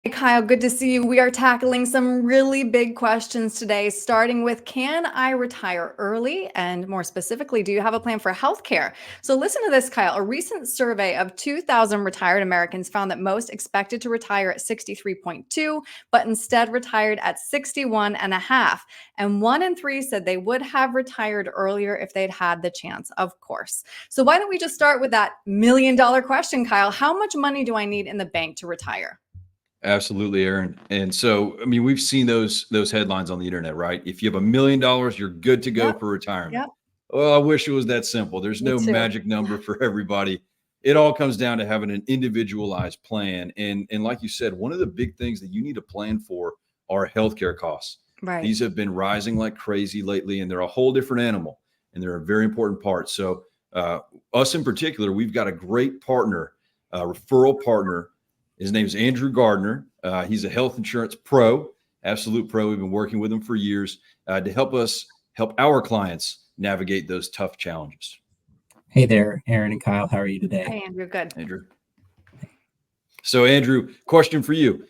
Hey, Kyle, good to see you. We are tackling some really big questions today, starting with, can I retire early? And more specifically, do you have a plan for healthcare? So listen to this, Kyle. A recent survey of 2,000 retired Americans found that most expected to retire at 63.2, but instead retired at 61 and a half. And 1 in 3 said they would have retired earlier if they'd had the chance, of course. So why don't we just start with that $1 million question, Kyle? How much money do I need in the bank to retire? Absolutely, Erin. And so, I mean, we've seen those headlines on the internet, right? If you have $1 million, you're good to go Yep. for retirement. Yep. Well, I wish it was that simple. There's Me no too. magic number for everybody. It all comes down to having an individualized plan. And like you said, one of the big things that you need to plan for are healthcare costs. Right. These have been rising like crazy lately, and they're a whole different animal, and they're a very important part. So, us in particular, we've got a great partner, a referral partner. His name is Andrew Gardner. He's a health insurance pro, absolute pro. We've been working with him for years to help our clients navigate those tough challenges. Hey there, Erin and Kyle. How are you today? Hey, Andrew. Good. Andrew. So, Andrew, question for you.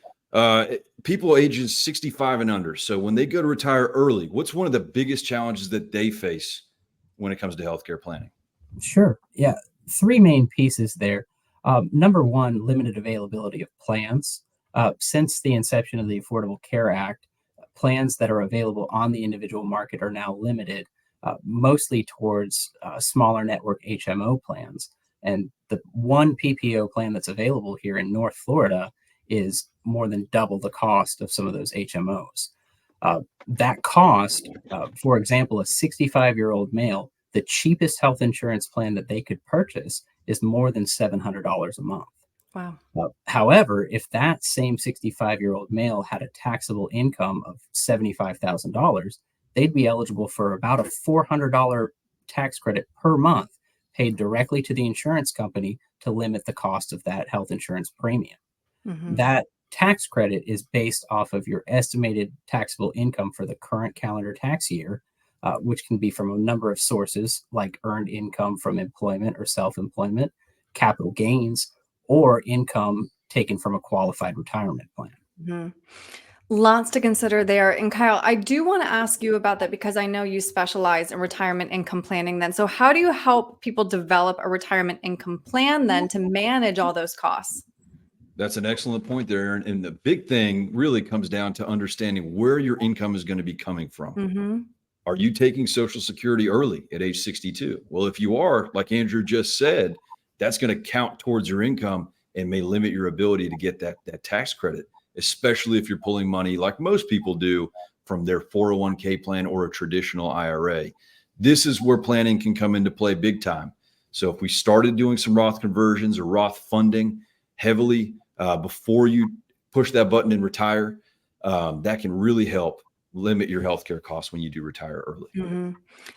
People ages 65 and under. So when they go to retire early, what's one of the biggest challenges that they face when it comes to healthcare planning? Sure. Yeah. Three main pieces there. Number one, limited availability of plans. Since the inception of the Affordable Care Act, plans that are available on the individual market are now limited, mostly towards smaller network HMO plans. And the one PPO plan that's available here in North Florida is more than double the cost of some of those HMOs. That cost, for example, a 65-year-old male, the cheapest health insurance plan that they could purchase is more than $700 a month. Wow. However, if that same 65-year-old male had a taxable income of $75,000, they'd be eligible for about a $400 tax credit per month paid directly to the insurance company to limit the cost of that health insurance premium. Mm-hmm. That tax credit is based off of your estimated taxable income for the current calendar tax year, which can be from a number of sources like earned income from employment or self-employment, capital gains, or income taken from a qualified retirement plan. Mm-hmm. Lots to consider there. And Kyle, I do want to ask you about that because I know you specialize in retirement income planning then. So how do you help people develop a retirement income plan then to manage all those costs? That's an excellent point there, Aaron. And the big thing really comes down to understanding where your income is going to be coming from. Mm-hmm. Are you taking Social Security early at age 62? Well, if you are, like Andrew just said, that's going to count towards your income and may limit your ability to get that tax credit, especially if you're pulling money like most people do from their 401k plan or a traditional IRA. This is where planning can come into play big time. So if we started doing some Roth conversions or Roth funding heavily before you push that button and retire, that can really help limit your healthcare costs when you do retire early. Mm-hmm.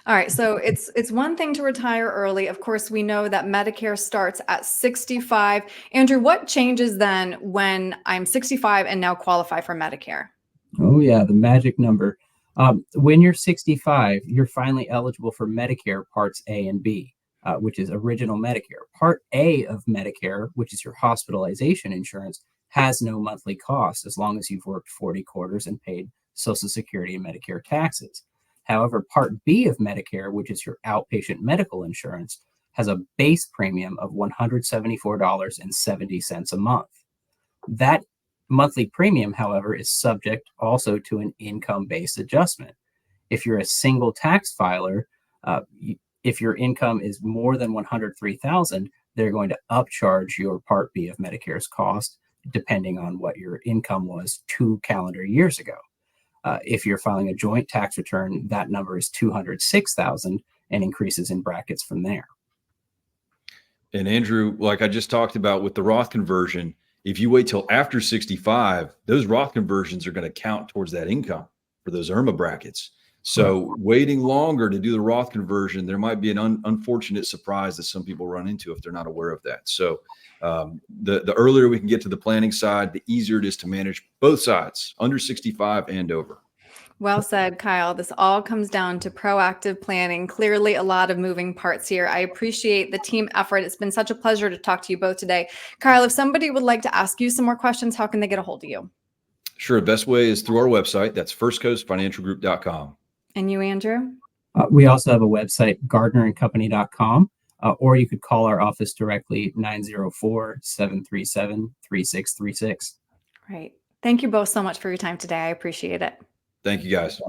All right. So it's one thing to retire early. Of course, we know that Medicare starts at 65. Andrew, what changes then when I'm 65 and now qualify for Medicare? Oh, yeah, the magic number. When you're 65, you're finally eligible for Medicare Parts A and B, which is original Medicare. Part A of Medicare, which is your hospitalization insurance, has no monthly cost as long as you've worked 40 quarters and paid Social Security and Medicare taxes. However, Part B of Medicare, which is your outpatient medical insurance, has a base premium of $174.70 a month. That monthly premium, however, is subject also to an income-based adjustment. If you're a single tax filer, if your income is more than $103,000, they're going to upcharge your Part B of Medicare's cost, depending on what your income was 2 calendar years ago. If you're filing a joint tax return, that number is $206,000 and increases in brackets from there. And Andrew, like I just talked about with the Roth conversion, if you wait till after 65, those Roth conversions are going to count towards that income for those IRMA brackets. So waiting longer to do the Roth conversion, there might be an unfortunate surprise that some people run into if they're not aware of that. So the earlier we can get to the planning side, the easier it is to manage both sides, under 65 and over. Well said, Kyle. This all comes down to proactive planning. Clearly, a lot of moving parts here. I appreciate the team effort. It's been such a pleasure to talk to you both today. Kyle, if somebody would like to ask you some more questions, how can they get a hold of you? Sure. The best way is through our website. That's firstcoastfinancialgroup.com. And you, Andrew? We also have a website, gardnerandcompany.com, or you could call our office directly, 904-737-3636. Right. Thank you both so much for your time today. I appreciate it. Thank you, guys.